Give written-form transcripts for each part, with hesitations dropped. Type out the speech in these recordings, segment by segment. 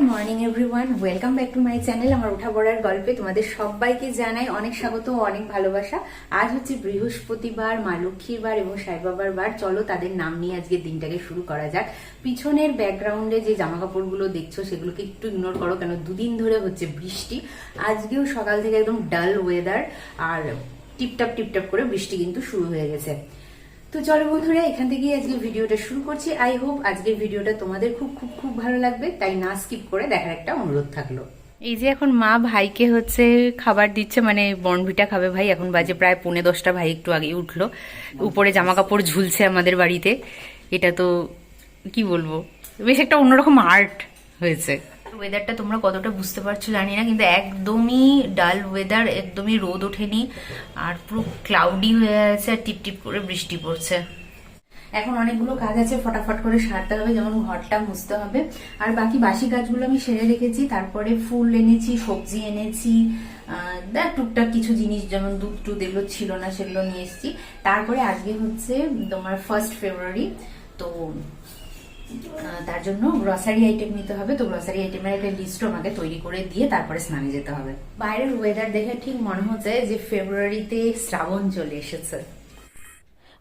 Good morning everyone, welcome back to my channel. আমার ওঠা পড়ার গল্পে তোমাদের সবাইকে জানাই অনেক স্বাগত ও অনেক ভালোবাসা। আজ হচ্ছে বৃহস্পতিবার, মা লক্ষ্মীর বার এবং সাই বাবার বার। চলো তাদের নাম নিয়ে আজকে দিনটাকে শুরু করা যাক। পিছনের ব্যাকগ্রাউন্ডে যে জামা কাপড়গুলো দেখছো সেগুলোকে একটু ইগনোর করো, কেন দুদিন ধরে হচ্ছে বৃষ্টি। আজকেও সকাল থেকে একদম ডাল ওয়েদার আর টিপটাপ টিপটাপ করে বৃষ্টি কিন্তু শুরু হয়ে গেছে। তো চলো বন্ধুরা, এখান থেকে আজকে ভিডিওটা শুরু করছি। আই হোপ আজকের ভিডিওটা তোমাদের খুব খুব খুব ভালো লাগবে, তাই না স্কিপ করে দেখার একটা অনুরোধ থাকলো। এই যে এখন মা ভাইকে হচ্ছে খাবার দিচ্ছে, মানে বর্নভিটা খাবে ভাই। এখন বাজে প্রায় 9:45, ভাই একটু আগেই উঠলো। উপরে জামা কাপড় ঝুলছে আমাদের বাড়িতে। এটা তো কি বলবো, বেশ একটা অন্যরকম আর্ট হয়েছে। ওয়েদারটা তোমরা কতটা বুঝতে পারছো জানি না, কিন্তু একদমই ডাল ওয়েদার, একদমই রোদ ওঠেনি আর পুরো ক্লাউডি হয়ে আছে আর টিপ টিপ করে বৃষ্টি পড়ছে। এখন অনেকগুলো কাজ আছে, ফটাফট করে সারতে হবে, যেমন ঘরটা মুছতে হবে। আর বাকি বাসি কাজগুলো আমি সেরে রেখেছি। তারপরে ফুল এনেছি, সবজি এনেছি, টুকটাক কিছু জিনিস যেমন দুধ টুধ এগুলো ছিল না, সেগুলো নিয়ে এসেছি। তারপরে আজকে হচ্ছে তোমার 1 ফেব্রুয়ারি, তো তার জন্য গ্রসারি আইটেম নিতে হবে। তো গ্রসারি আইটেমের একটা লিস্ট আমাকে তৈরি করে দিয়ে তারপরে স্নানে যেতে হবে। বাইরের ওয়েদার দেখে ঠিক মনে হচ্ছে যে ফেব্রুয়ারিতে শ্রাবণ চলে এসেছে।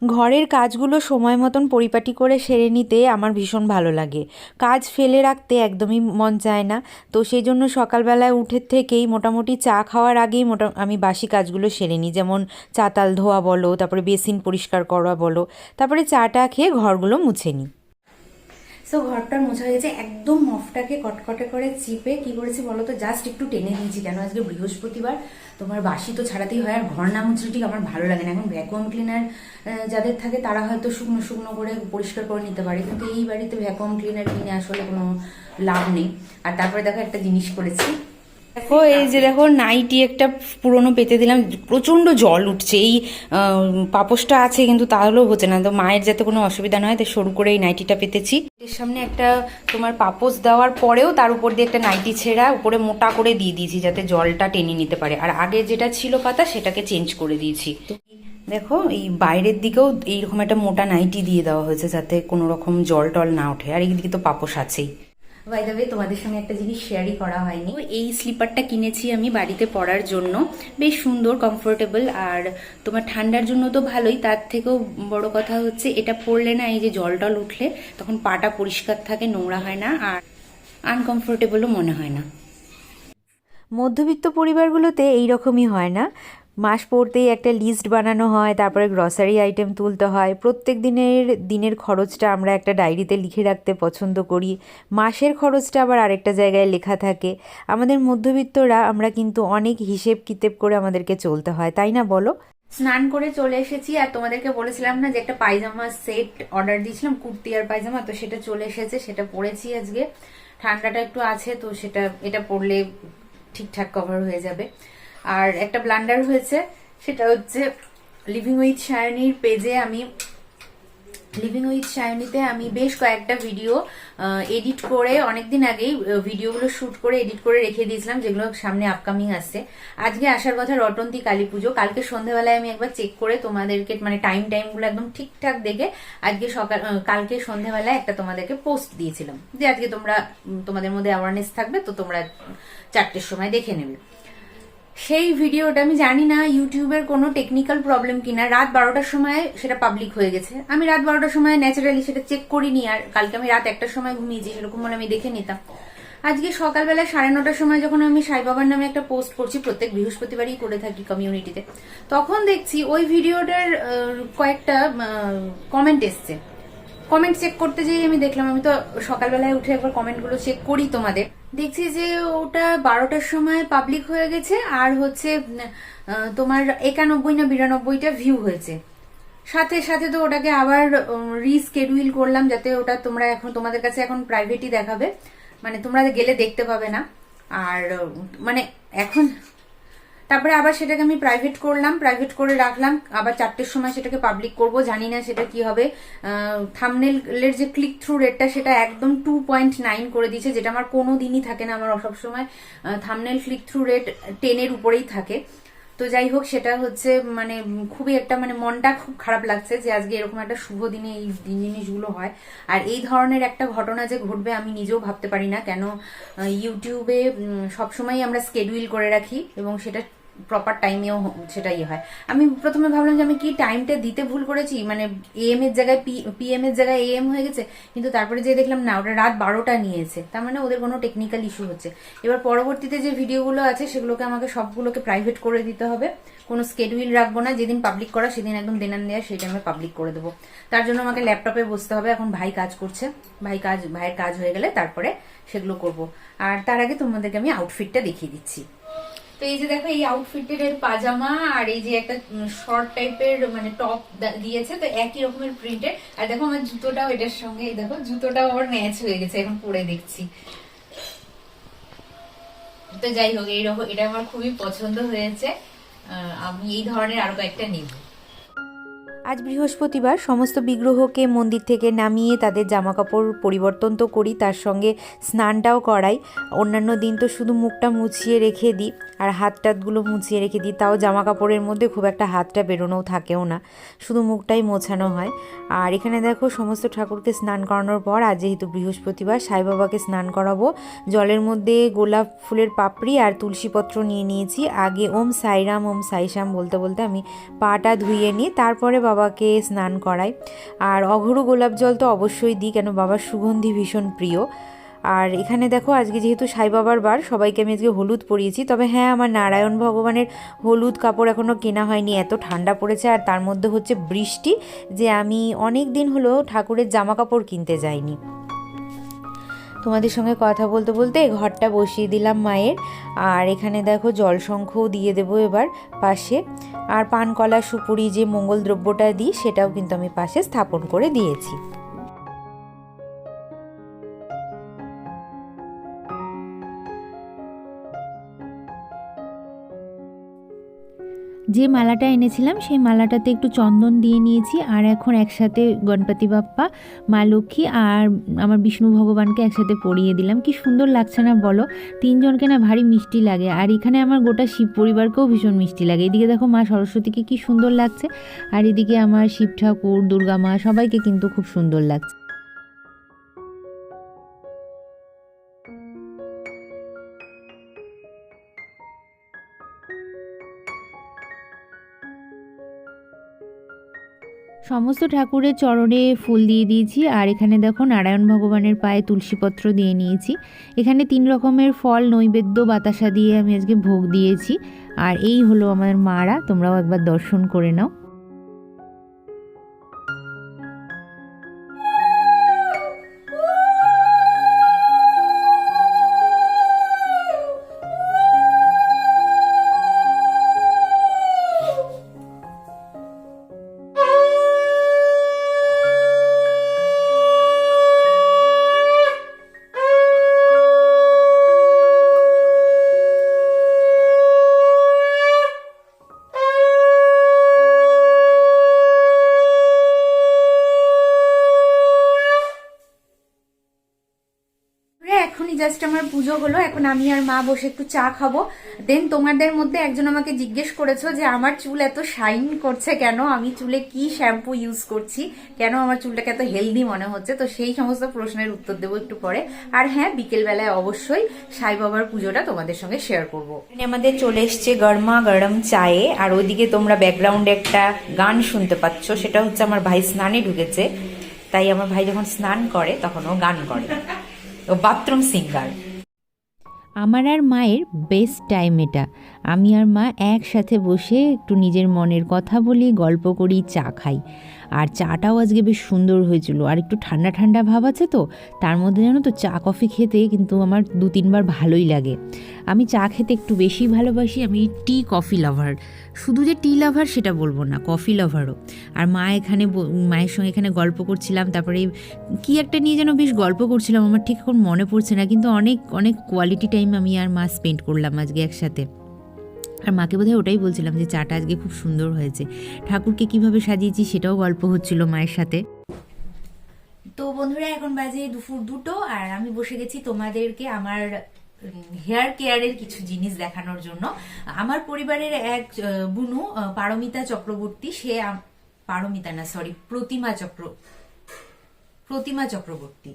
ঘরের কাজগুলো সময় মতন পরিপাটি করে সেরে নিতে আমার ভীষণ ভালো লাগে। কাজ ফেলে রাখতে একদমই মন চায় না। তো সেই জন্য সকালবেলায় উঠে থেকেই মোটামুটি চা খাওয়ার আগেই আমি বাসি কাজগুলো সেরে নিই, যেমন চাতাল ধোয়া বলো, তারপরে বেসিন পরিষ্কার করা বলো, তারপরে চাটা খেয়ে ঘরগুলো মুছে নিই। সো ঘরটা মোছা হয়ে গেছে, একদম মফটাকে কটকটে করে চিপে কি করেছি বলো তো, জাস্ট একটু টেনে দিয়েছি। কেন আজকে বৃহস্পতিবার, তোমার বাসি তো ছাড়াতেই হয়, আর ঘর না মুছলে ঠিক আমার ভালো লাগে না। এখন ভ্যাকুয়াম ক্লিনার যাদের থাকে তারা হয়তো শুকনো শুকনো করে পরিষ্কার করে নিতে পারে, কিন্তু এই বাড়িতে ভ্যাকুয়াম ক্লিনার কিনে আসলে কোনো লাভ নেই। আর তারপরে দেখো একটা জিনিস করেছি, দেখো এই যে দেখো নাইটি একটা পুরনো পেতে দিলাম, প্রচন্ড জল উঠছে। এই পাপোশটা আছে কিন্তু তাহলেও হচ্ছে না, তো মায়ের যাতে কোনো অসুবিধা না হয় তাই সরু করে এই নাইটিটা পেতেছি। এর সামনে একটা তোমার পাপোশ দেওয়ার পরেও তার উপর দিয়ে একটা নাইটি ছেঁড়া উপরে মোটা করে দিয়ে দিয়েছি যাতে জলটা টেনে নিতে পারে। আর আগে যেটা ছিল পাতা সেটাকে চেঞ্জ করে দিয়েছি। দেখো এই বাইরের দিকেও এইরকম একটা মোটা নাইটি দিয়ে দেওয়া হয়েছে যাতে কোনো রকম জল টল না ওঠে। আর এইদিকে তো পাপোশ আছেই। বাই দ্য ওয়ে, তোমাদের সঙ্গে একটা জিনিস শেয়ারই করা হয়নি। এই স্লিপারটা কিনেছি আমি বাড়িতে পরার জন্য, বেশ সুন্দর, কমফোর্টেবল, আর তোমার ঠান্ডার জন্য তো ভালোই। তার থেকেও বড় কথা হচ্ছে এটা পরলে না, এই যে জল টল উঠলে তখন পাটা পরিষ্কার থাকে, নোংরা হয় না, আর আনকমফোর্টেবলও মনে হয় না। মধ্যবিত্ত পরিবারগুলোতে এই রকমই হয় না, মাস পড়তেই একটা লিস্ট বানানো হয়, তারপরে গ্রসারি আইটেম তুলতে হয়। প্রত্যেক দিনের খরচটা আমরা একটা ডায়েরিতে লিখে রাখতে পছন্দ করি, মাসের খরচটা আবার আরেকটা জায়গায় লেখা থাকে। আমাদের মধ্যবিত্তরা আমরা কিন্তু অনেক হিসেব কিতেব করে আমাদেরকে চলতে হয়, তাই না বলো? স্নান করে চলে এসেছি, আর তোমাদেরকে বলেছিলাম না যে একটা পায়জামা সেট অর্ডার দিয়েছিলাম, কুর্তি আর পায়জামা, তো সেটা চলে এসেছে, সেটা পরেছি আজকে। ঠান্ডাটা একটু আছে তো এটা পরলে ঠিকঠাক কভার হয়ে যাবে। আর একটা ব্লান্ডার হয়েছে, সেটা হচ্ছে লিভিং উইথ সায়নীর পেজে আমি বেশ কয়েকটা ভিডিও এডিট করে অনেকদিন আগেই ভিডিওগুলো শুট করে এডিট করে রেখে দিয়েছিলাম, যেগুলো সামনে আপকামিং আসছে। আজকে আসার কথা রটন্তী কালী পুজো, কালকে সন্ধ্যাবেলায় আমি একবার চেক করে তোমাদেরকে, মানে টাইমগুলো একদম ঠিকঠাক দেখে আজকে কালকে সন্ধ্যাবেলায় একটা তোমাদেরকে পোস্ট দিয়েছিলাম যে আজকে তোমাদের মধ্যে অ্যাওয়ারনেস থাকবে, তো তোমরা 4টের সময় দেখে নেবে। সেই ভিডিওটা আমি জানি না ইউটিউবের কোনো টেকনিক্যাল প্রবলেম কিনা, রাত 12টার সময় সেটা পাবলিক হয়ে গেছে। আমি রাত 12টার সময় ন্যাচারালি সেটা চেক করিনি, আর কালকে আমি রাত 1টার সময় ঘুমিয়েছি, সেরকম হলে আমি দেখে নিতাম। আজকে সকালবেলা 9:30টার সময় যখন আমি সাই বাবার নামে একটা পোস্ট করছি, প্রত্যেক বৃহস্পতিবারই করে থাকি কমিউনিটিতে, তখন দেখছি ওই ভিডিওটার কয়েকটা কমেন্ট এসছে। কমেন্ট চেক করতে যেয়ে আমি দেখলাম, আমি তো সকালবেলায় উঠে একবার কমেন্টগুলো চেক করি তোমাদের, দেখছি যে ওটা 12টার সময় পাবলিক হয়ে গেছে, আর হচ্ছে তোমার 91 না 92টা ভিউ হয়েছে। সাথে সাথে তো ওটাকে আবার রিস্কেডিউল করলাম, যাতে ওটা তোমাদের কাছে এখন প্রাইভেটই দেখাবে, মানে তোমরা গেলে দেখতে পাবে না। আর মানে এখন তারপরে আবার সেটাকে আমি প্রাইভেট করে রাখলাম, আবার 4টের সময় সেটাকে পাবলিক করব। জানি না সেটা কি হবে। থাম্বনেলের যে ক্লিক থ্রু রেটটা সেটা একদম 2.9 করে দিয়েছে, যেটা আমার কোনো দিনই থাকে না। আমার সবসময় থাম্বনেল ক্লিক থ্রু রেট 10-এর উপরেই থাকে। তো যাই হোক, সেটা হচ্ছে মানে খুবই একটা মানে মনটা খুব খারাপ লাগছে যে আজকে এরকম একটা শুভ দিনে এই জিনিসগুলো হয়। আর এই ধরনের একটা ঘটনা যে ঘটবে আমি নিজেও ভাবতে পারি না। কেন ইউটিউবে সবসময় আমরা স্কেডিউল করে রাখি এবং সেটা প্রপার টাইমেও সেটাই হয়। আমি প্রথমে ভাবলাম যে আমি কি টাইমটা দিতে ভুল করেছি, মানে এএম এর জায়গায় পিএম এর জায়গায় এএম হয়ে গেছে, কিন্তু তারপরে যে দেখলাম না, ওটা রাত 12টা নিয়েছে, তার মানে ওদের কোনো টেকনিক্যাল ইস্যু হচ্ছে। এবার পরবর্তীতে যে ভিডিওগুলো আছে সেগুলোকে আমাকে সবগুলোকে প্রাইভেট করে দিতে হবে, কোনো স্কেডিউল রাখবো না, যেদিন পাবলিক করা সেদিন একদম দেনান দেয়া সেই টাইমে পাবলিক করে দেবো। তার জন্য আমাকে ল্যাপটপে বসতে হবে। এখন ভাই কাজ করছে, ভাইয়ের কাজ হয়ে গেলে তারপরে সেগুলো করব। আর তার আগে তোমাদেরকে আমি আউটফিটটা দেখিয়ে দিচ্ছি। তো এই যে দেখো, এই আউটফিটের পাজামা আর এই যে একটা শর্ট টাইপের মানে টপ দিয়েছে, তো একই রকমের প্রিন্টের। আর দেখো আমার জুতোটাও এটার সঙ্গে, এই দেখো জুতোটাও আমার ম্যাচ হয়ে গেছে, এখন পরে দেখছি। তো যাই হোক, এইরকম এটা আমার খুবই পছন্দ হয়েছে, আমি এই ধরনের আরো কয়েকটা নিব। আজ বৃহস্পতিবার, সমস্ত বিগ্রহকে মন্দির থেকে নামিয়ে তাদের জামাকাপড় পরিবর্তন তো করি, তার সঙ্গে স্নানটাও করাই। অন্যান্য দিন তো শুধু মুখটা মুছিয়ে রেখে দিই আর হাত টাতগুলো মুছিয়ে রেখে দিই, তাও জামাকাপড়ের মধ্যে খুব একটা হাতটা বেরোনোও থাকেও না, শুধু মুখটাই মোছানো হয়। আর এখানে দেখো সমস্ত ঠাকুরকে স্নান করানোর পর আজ যেহেতু বৃহস্পতিবার, সাই বাবাকে স্নান করাবো। জলের মধ্যে গোলাপ ফুলের পাপড়ি আর তুলসীপত্র নিয়ে নিয়েছি। আগে ওম সাইরাম ওম সাইশ্যাম বলতে বলতে আমি পাটা ধুয়ে নিই, তারপরে বাবাকে স্নান করাই। আর অঘরু গোলাপ জল তো অবশ্যই দিই, কেন বাবার সুগন্ধি ভীষণ প্রিয়। আর এখানে দেখো আজকে যেহেতু সাই বাবার বার, সবাইকে আমি আজকে হলুদ পরিয়েছি। তবে হ্যাঁ, আমার নারায়ণ ভগবানের হলুদ কাপড় এখনও কেনা হয়নি, এত ঠান্ডা পড়েছে, আর তার মধ্যে হচ্ছে বৃষ্টি, যে আমি অনেক দিন হলো ঠাকুরের জামা কাপড় কিনতে যাইনি। তোমাদের সঙ্গে কথা বলতে বলতে ঘরটা বসিয়ে দিলাম মায়ের। আর এখানে দেখো জলশঙ্খও দিয়ে দেবো এবার পাশে। আর পান কলা সুপুরি যে মঙ্গল দ্রব্যটা দিই সেটাও কিন্তু আমি পাশে স্থাপন করে দিয়েছি। যে মালাটা এনেছিলাম সেই মালাটাতে একটু চন্দন দিয়ে নিয়েছি, আর এখন একসাথে গণপতি বাপ্পা, মা লক্ষ্মী আর আমার বিষ্ণু ভগবানকে একসাথে পরিয়ে দিলাম। কি সুন্দর লাগছে না বলো? তিনজনকে না ভারী মিষ্টি লাগে, আর এখানে আমার গোটা শিব পরিবারকেও ভীষণ মিষ্টি লাগে। এদিকে দেখো মা সরস্বতীকে কি সুন্দর লাগছে, আর এদিকে আমার শিব ঠাকুর, দুর্গা মা, সবাইকে কিন্তু খুব সুন্দর লাগছে। সমস্ত ঠাকুরের চরণে ফুল দিয়ে দিয়েছি, আর এখানে দেখো নারায়ণ ভগবানের পায়ে তুলসীপত্র দিয়ে নিয়েছি। এখানে 3 রকমের ফল, নৈবেদ্য, বাতাসা দিয়ে আমি আজকে ভোগ দিয়েছি। আর এই হলো আমার মারা, তোমরাও একবার দর্শন করে নাও। এখনই জাস্ট আমার পুজো হলো, এখন আমি আর মা বসে একটু চা খাবো। দেন তোমাদের মধ্যে একজন আমাকে জিজ্ঞেস করেছো যে আমার চুল এত শাইন করছে কেন, আমি চুলে কি শ্যাম্পু ইউজ করছি, কেন আমার চুলটাকে এত হেলদি মনে হচ্ছে। তো সেই সমস্ত প্রশ্নের উত্তর দেবো একটু পরে। আর হ্যাঁ, বিকেল বেলায় অবশ্যই সাই বাবার পুজোটা তোমাদের সঙ্গে শেয়ার করবো। আমাদের চলে এসছে গরমা গরম চায়ে, আর ওইদিকে তোমরা ব্যাকগ্রাউন্ডে একটা গান শুনতে পাচ্ছ, সেটা হচ্ছে আমার ভাই স্নানে ঢুকেছে। তাই আমার ভাই যখন স্নান করে তখন ও গান করে, ও বাথরুম সিঙ্গার। আমার আর মায়ের বেস্ট টাইম এটা। আমি আর মা একসাথে বসে একটু নিজের মনের কথা বলি, গল্প করি, চা খাই। আর চাটাও আজকে বেশ সুন্দর হয়েছিল, আর একটু ঠান্ডা ঠান্ডা ভাব আছে তো, তার মধ্যে জানো তো চা কফি খেতে কিন্তু আমার 2-3 বার ভালোই লাগে। আমি চা খেতে একটু বেশি ভালোবাসি, আমি টি কফি লাভার, শুধু যে টি লাভার সেটা বলবো না, কফি লাভারও। আর মা এখানে, মায়ের সঙ্গে এখানে গল্প করছিলাম, তারপরে কি একটা নিয়ে যেন বেশ গল্প করছিলাম, আমার ঠিক এখন মনে পড়ছে না, কিন্তু অনেক অনেক কোয়ালিটি টাইম আমি আর মা স্পেন্ড করলাম আজকে একসাথে। আর মাকে বোধহয় ওটাই বলছিলাম যে চাটা আজকে খুব সুন্দর হয়েছে। ঠাকুরকে কিভাবে সাজিয়েছি সেটাও গল্প হচ্ছিল মায়ের সাথে। তো বন্ধুরা, এখন বাজে দুপুর 2টো, আর আমি বসে গেছি তোমাদেরকে আমার হেয়ার কেয়ারের কিছু জিনিস দেখানোর জন্য। আমার পরিবারের এক বুনু পারমিতা চক্রবর্তী, সে পারমিতা না সরি প্রতিমা চক্রবর্তী,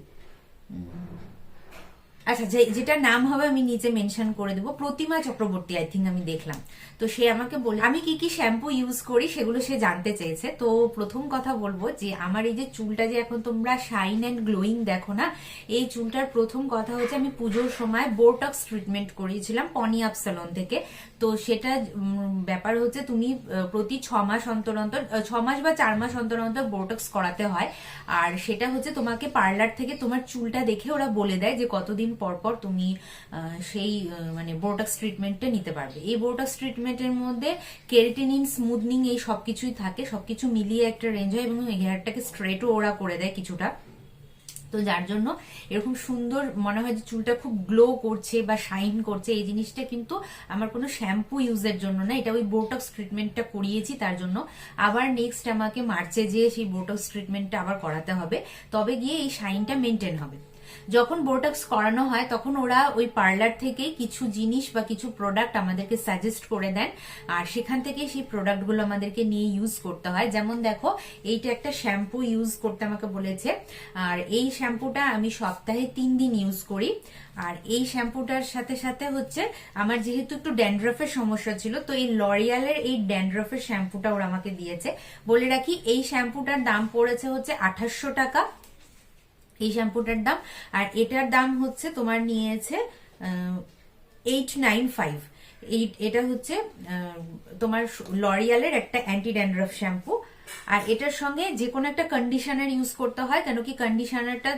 আচ্ছা যেটা নাম হবে আমি নিচে মেনশন করে দেবো, প্রতিমা চক্রবর্তী আই থিঙ্ক আমি দেখলাম। তো সে আমাকে বলে আমি কি কি শ্যাম্পু ইউজ করি সেগুলো সে জানতে চেয়েছে। তো প্রথম কথা বলবো যে আমার এই যে চুলটা যে এখন তোমরা শাইন অ্যান্ড গ্লোয়িং দেখো না, এই চুলটার প্রথম কথা হচ্ছে আমি পুজোর সময় বোটক্স ট্রিটমেন্ট করিয়েছিলাম পনি আপ স্যালন থেকে। তো সেটা ব্যাপার হচ্ছে তুমি প্রতি 6 মাস অন্তর অন্তর 6 মাস বা 4 মাস অন্তর অন্তর বোটক্স করাতে হয়। আর সেটা হচ্ছে তোমাকে পার্লার থেকে তোমার চুলটা দেখে ওরা বলে দেয় যে কতদিন পর পর তুমি সেই মানে বোটক্স ট্রিটমেন্টটা নিতে পারবে। এই বোটক্স ট্রিটমেন্টের মধ্যে কেরাটিনিন, স্মুথনিং এই সবকিছুই থাকে, সবকিছু মিলিয়ে একটা রেঞ্জ হয় এবং হেয়ারটাকে স্ট্রেটও ওরা করে দেয় কিছুটা। তো যার জন্য এরকম সুন্দর মনে হয় যে চুলটা খুব গ্লো করছে বা শাইন করছে। এই জিনিসটা কিন্তু আমার কোনো শ্যাম্পু ইউজের জন্য না, এটা ওই বোটক্স ট্রিটমেন্টটা করিয়েছি তার জন্য। আবার নেক্সট আমাকে মার্চে যেয়ে সেই বোটক্স ট্রিটমেন্টটা আবার করাতে হবে, তবে গিয়ে এই শাইনটা মেনটেন হবে। যখন বোটক্স করানো হয় তখন ওরা ওই পার্লার থেকে কিছু জিনিস বা কিছু প্রোডাক্ট আমাদেরকে সাজেস্ট করে দেন, আর সেখান থেকে সেই প্রোডাক্টগুলো আমাদেরকে নিয়ে ইউজ করতে হয়। যেমন দেখো এইটা একটা শ্যাম্পু ইউজ করতে আমাকে বলেছে, আর এই শ্যাম্পুটা আমি সপ্তাহে 3 দিন ইউজ করি। আর এই শ্যাম্পুটার সাথে সাথে হচ্ছে আমার যেহেতু একটু ড্যান্ড্রফের সমস্যা ছিল, তো এই লরিয়ালের এই ড্যান্ড্রফের শ্যাম্পুটা ওরা আমাকে দিয়েছে। বলে রাখি এই শ্যাম্পুটার দাম পড়েছে হচ্ছে 2800 টাকা এই শ্যাম্পুটার দাম, আর এটার দাম হচ্ছে তোমার নিয়েছে 895। এটা হচ্ছে তোমার লরিয়ালের একটা অ্যান্টি ড্যান্ড্রফ শ্যাম্পু। আর এটার সঙ্গে যে কোনো একটা কন্ডিশনার ইউজ করতে হয়, কেন কি কন্ডিশনারটা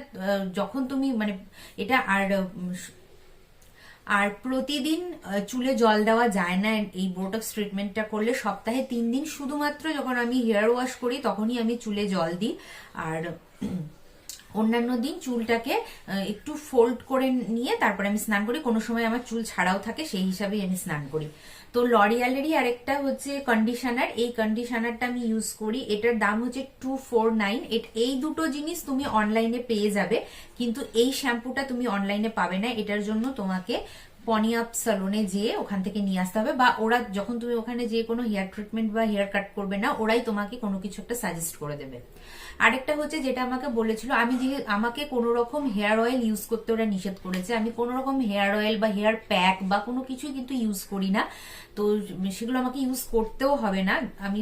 যখন তুমি মানে এটা আর প্রতিদিন চুলে জল দেওয়া যায় না এই বোটক্স ট্রিটমেন্টটা করলে। সপ্তাহে 3 দিন শুধুমাত্র যখন আমি হেয়ার ওয়াশ করি তখনই আমি চুলে জল দিই, আর অন্যান্য দিন চুলটাকে একটু ফোল্ড করে নিয়ে তারপরে আমি স্নান করি। কোনো সময় আমার চুল ছাড়াও থাকে, সেই হিসাবেই আমি স্নান করি। তো লরিয়ালেরই আরেকটা হচ্ছে কন্ডিশনার, এই কন্ডিশনারটা আমি ইউজ করি, এটার দাম হচ্ছে 249। এই দুটো জিনিস তুমি অনলাইনে পেয়ে যাবে, কিন্তু এই শ্যাম্পুটা তুমি অনলাইনে পাবে না। এটার জন্য তোমাকে পনি আপ স্যালনে যেয়ে ওখান থেকে নিয়ে আসতে হবে, বা ওরা যখন তুমি ওখানে যে কোনো হেয়ার ট্রিটমেন্ট বা হেয়ার কাট করবে না, ওরাই তোমাকে কোনো কিছু একটা সাজেস্ট করে দেবে। আরেকটা হচ্ছে যেটা আমাকে বলেছিল, আমাকে কোনো রকম হেয়ার অয়েল ইউজ করতে ওরা নিষেধ করেছে। আমি কোনো রকম হেয়ার অয়েল বা হেয়ার প্যাক বা কোনো কিছুই কিন্তু ইউজ করি না, তো সেগুলো আমাকে ইউজ করতেও হবে না। আমি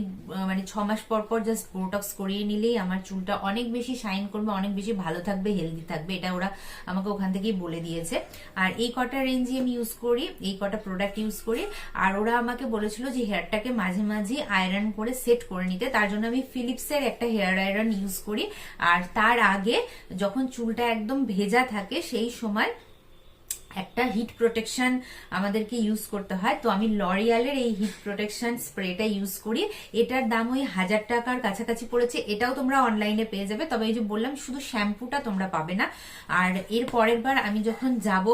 মানে 6 মাস পর পর জাস্ট বোটক্স করিয়ে নিলেই আমার চুলটা অনেক বেশি শাইন করবে, অনেক বেশি ভালো থাকবে, হেলদি থাকবে, এটা ওরা আমাকে ওখান থেকেই বলে দিয়েছে। আর এই কটা রেঞ্জে আমি ইউজ করি, এই কটা প্রোডাক্ট ইউজ করি। আর ওরা আমাকে বলেছিল যে হেয়ারটাকে মাঝে মাঝে আয়রন করে সেট করে নিতে, তার জন্য আমি ফিলিপসের একটা হেয়ার আয়রন ইউজ করি। আর তার আগে যখন চুলটা একদম ভেজা থাকে সেই সময় একটা হিট প্রোটেকশন আমাদেরকে ইউজ করতে হয়। তো আমি লরিয়ালের এই হিট প্রোটেকশন স্প্রেটা ইউজ করি, এটার দাম ওই 1000 টাকার কাছাকাছি পড়েছে। এটাও তোমরা অনলাইনে পেয়ে যাবে, তবে এই যে বললাম শুধু শ্যাম্পুটা তোমরা পাবে না। আর এর পরের বার আমি যখন যাব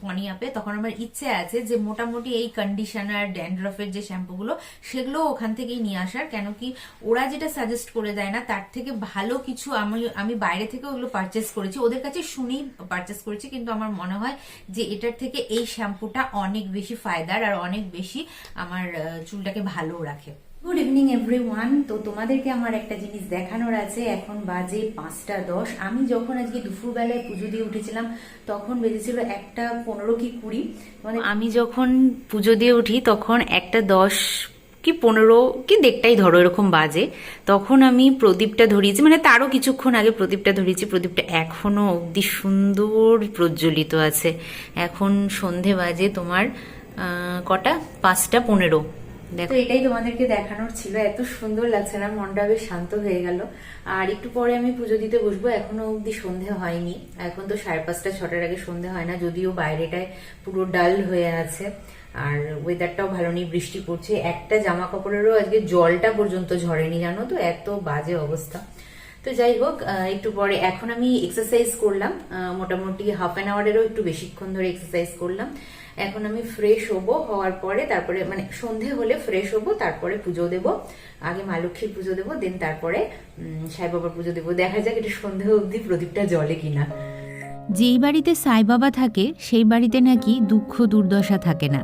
পনি আপে, তখন আমার ইচ্ছে আছে যে মোটামুটি এই কন্ডিশনার, ড্যান্ড্রফের যে শ্যাম্পুগুলো সেগুলো ওখান থেকেই নিয়ে আসার, কেন কি ওরা যেটা সাজেস্ট করে দেয় না তার থেকে ভালো কিছু আমি বাইরে থেকে ওগুলো পারচেস করেছি, ওদের কাছে শুনেই পারচেস করেছি, কিন্তু আমার মনে হয় যে এটার থেকে এই শ্যাম্পুটা অনেক বেশি ফায়দার আর অনেক বেশি আমার চুলটাকে ভালো রাখে। Good evening everyone. তো তোমাদেরকে আমার একটা জিনিস দেখানোর আছে। এখন বাজে 5টা 10। আমি যখন আজকে দুপুরবেলায় পুজো দিয়ে উঠেছিলাম তখন বেজেছিল 1টা 15 কি 20। মানে আমি যখন পুজো দিয়ে উঠি তখন 1টা 10 কি 15 কি 1:30 ধরো এরকম বাজে। তখন আমি প্রদীপটা ধরিয়েছি, মানে তারও কিছুক্ষণ আগে প্রদীপটা ধরিয়েছি। প্রদীপটা এখনো অব্দি সুন্দর প্রজ্বলিত আছে। এখন সন্ধে বাজে তোমার কটা 5টা 15। তো এটাই তোমাদেরকে দেখানোর ছিল। এত সুন্দর লাগছে না, মনটা বেশ শান্ত হয়ে গেল। আর একটু পরে আমি পুজো দিতে বসবো, এখনো অব্দি সন্ধে হয়নি। এখন তো 5:30 6টার আগে সন্ধে হয় না, যদিও বাইরেটায় পুরো ডাল হয়ে আছে আর ওয়েদারটাও ভালো নেই, বৃষ্টি পড়ছে। একটা জামা কাপড়েরও আজকে জলটা পর্যন্ত ঝরেনি, জানো তো, এত বাজে অবস্থা। তো যাই হোক, একটু পরে এখন আমি এক্সারসাইজ করলাম, মোটামুটি হাফ অ্যান আওয়ারেরও একটু বেশিক্ষণ ধরে এক্সারসাইজ করলাম। এখন আমি ফ্রেশ হবো, হওয়ার পরে তারপরে মানে সন্ধে হলে ফ্রেশ হবো, তারপরে পুজো দেব। আগে মা লক্ষ্মীর পুজো দেবো, দেন তারপরে সাই বাবার পুজো দেবো। দেখা যাক এটা সন্ধে অবধি প্রদীপটা জ্বলে কিনা। যেই বাড়িতে সাই বাবা থাকে সেই বাড়িতে নাকি দুঃখ দুর্দশা থাকে না,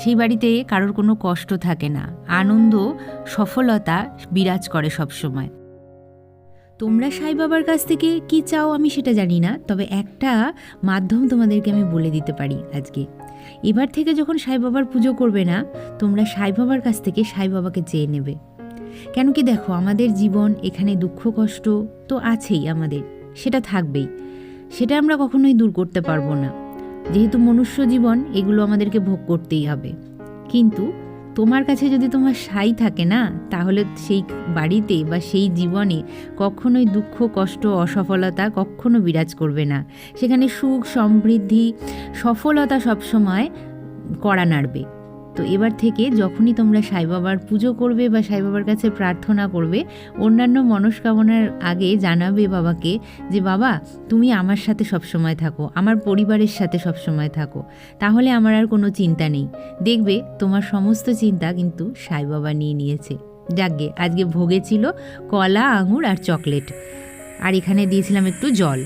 সেই বাড়িতে কারোর কোনো কষ্ট থাকে না, আনন্দ সফলতা বিরাজ করে সব সময়। তোমরা সাই বাবার কাছ থেকে কি চাও আমি সেটা জানি না, তবে একটা মাধ্যম তোমাদেরকে আমি বলে দিতে পারি আজকে। এবার থেকে যখন সাই বাবার পুজো করবে না, তোমরা সাই বাবার কাছ থেকে সাই বাবাকে চেয়ে নেবে। কেন কি দেখো, আমাদের জীবন এখানে দুঃখ কষ্ট তো আছেই, আমাদের সেটা থাকবেই, সেটা আমরা কখনোই দূর করতে পারবো না, যেহেতু মনুষ্য জীবন, এগুলো আমাদেরকে ভোগ করতেই হবে। কিন্তু তোমার কাছে যদি তোমার সাই থাকে না, তাহলে সেই বাড়িতে বা সেই জীবনে কখনোই দুঃখ কষ্ট অসফলতা কখনো বিরাজ করবে না, সেখানে সুখ সমৃদ্ধি সফলতা সবসময় কড়া নাড়বে। তো এবার থেকে যখনই তোমরা সাই বাবার পুজো করবে বা সাই বাবার কাছে প্রার্থনা করবে, অন্যান্য মনস্কামনার আগে জানাবে বাবাকে যে বাবা তুমি আমার সাথে সবসময় থাকো, আমার পরিবারের সাথে সবসময় থাকো, তাহলে আমার আর কোনো চিন্তা নেই। দেখবে তোমার সমস্ত চিন্তা কিন্তু সাই বাবা নিয়ে নিয়েছে। যাকগে, আজকে ভোগে ছিল কলা আঙুর আর চকলেট, আর এখানে দিয়েছিলাম একটু জল।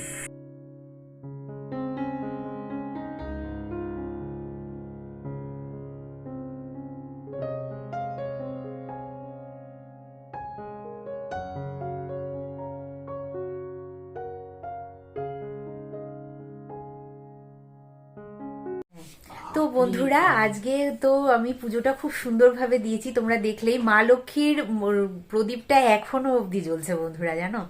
তো বন্ধুরা, আজকে তো আমি পুজোটা খুব সুন্দরভাবে দিয়েছি, তোমরা দেখলেই। মা লক্ষ্মীর প্রদীপটা এখনো অবধি জ্বলছে বন্ধুরা, জানো।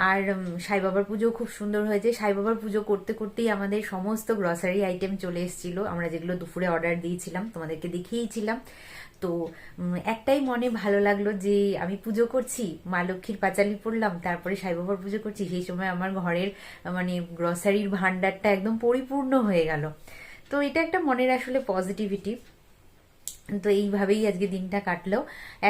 আর সাই বাবার পুজো খুব সুন্দর হয়েছে। সাই বাবার পুজো করতে করতেই আমাদের সমস্ত গ্রসারি আইটেম চলে এসেছিল, আমরা যেগুলো দুপুরে অর্ডার দিয়েছিলাম, তোমাদেরকে দেখিয়েছিলাম। তো একটাই মনে ভালো লাগলো যে আমি পুজো করছি, মা লক্ষ্মীর পাঁচালি পড়লাম, তারপরে সাই বাবার পুজো করছি, সেই সময় আমার ঘরের মানে গ্রসারির ভান্ডারটা একদম পরিপূর্ণ হয়ে গেল। তো এটা একটা মনের আসলে পজিটিভিটি। তো এইভাবেই আজকে দিনটা কাটলো।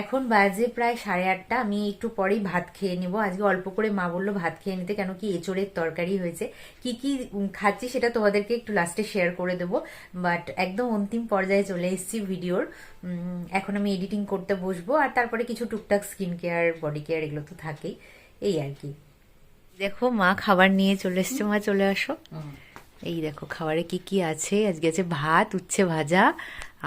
এখন বাজে প্রায় 8:30, আমি একটু পরেই ভাত খেয়ে নেব। আজকে অল্প করে মা বললো ভাত খেয়ে নিতে, কেন কি এঁচোড়ের তরকারি হয়েছে। কি কি খাচ্ছি সেটা তোমাদেরকে একটু লাস্টে শেয়ার করে দেবো, বাট একদম অন্তিম পর্যায়ে চলে এসেছি ভিডিওর। এখন আমি এডিটিং করতে বসবো, আর তারপরে কিছু টুকটাক স্কিন কেয়ার বডি কেয়ার এগুলো তো থাকেই, এই আর কি। দেখো মা খাবার নিয়ে চলে এসছে, মা চলে আসো। এই দেখো খাবারে কি কি আছে। আজকে আছে ভাত, উচ্ছে ভাজা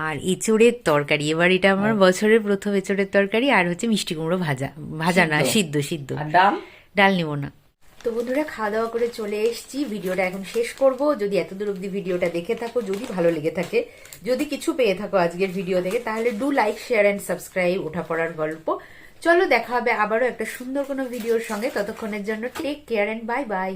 আর এঁচোড়ের তরকারি। এবার এটা আমার বছরের প্রথম এঁচোড়ের তরকারি, আর হচ্ছে মিষ্টি কুমড়ো ভাজা, ভাজা না সিদ্ধ সিদ্ধ, ডাল নিব না। তো বন্ধুরা, খাওয়া দাওয়া করে চলে এসেছি, ভিডিওটা এখন শেষ করব। যদি এতদূর অব্দি ভিডিওটা দেখে থাকো, যদি ভালো লেগে থাকে, যদি কিছু পেয়ে থাকো আজকের ভিডিও থেকে, তাহলে do like share and subscribe ওঠাপড়ার গল্প। চলো দেখা হবে আবারও একটা সুন্দর কোনো ভিডিওর সঙ্গে। ততক্ষণের জন্য take care and bye by.